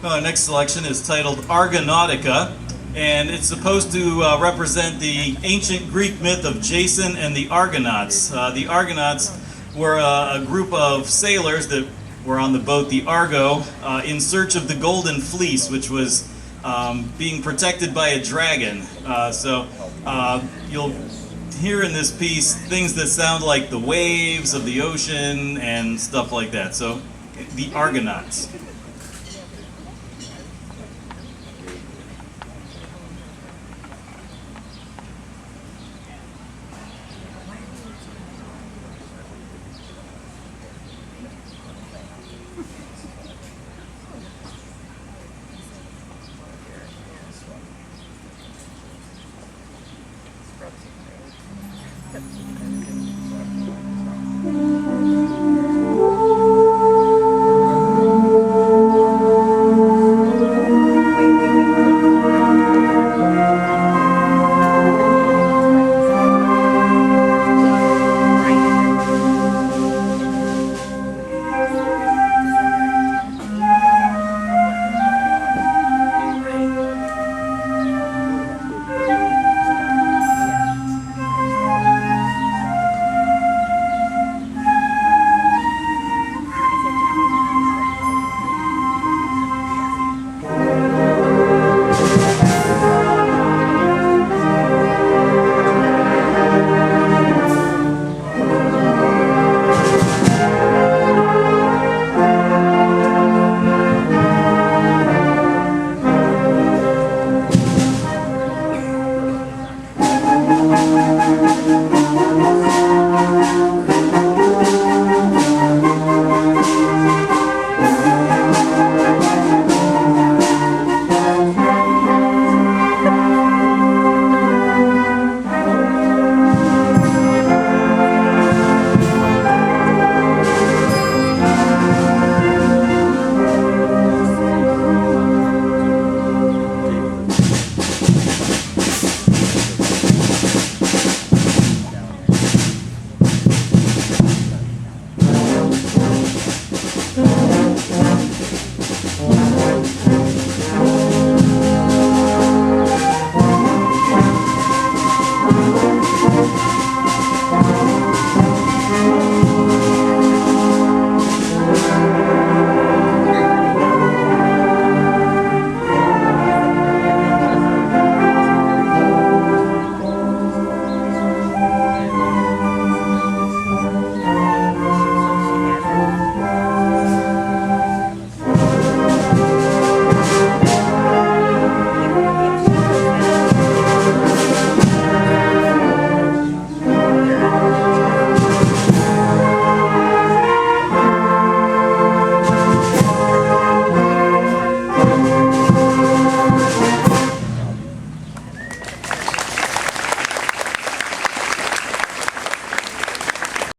Our next selection is titled Argonautica, and it's supposed to represent the ancient Greek myth of Jason and the Argonauts. The Argonauts were a group of sailors that were on the boat, the Argo, in search of the Golden Fleece, which was being protected by a dragon. You'll hear in this piece things that sound like the waves of the ocean and stuff like that. So, the Argonauts.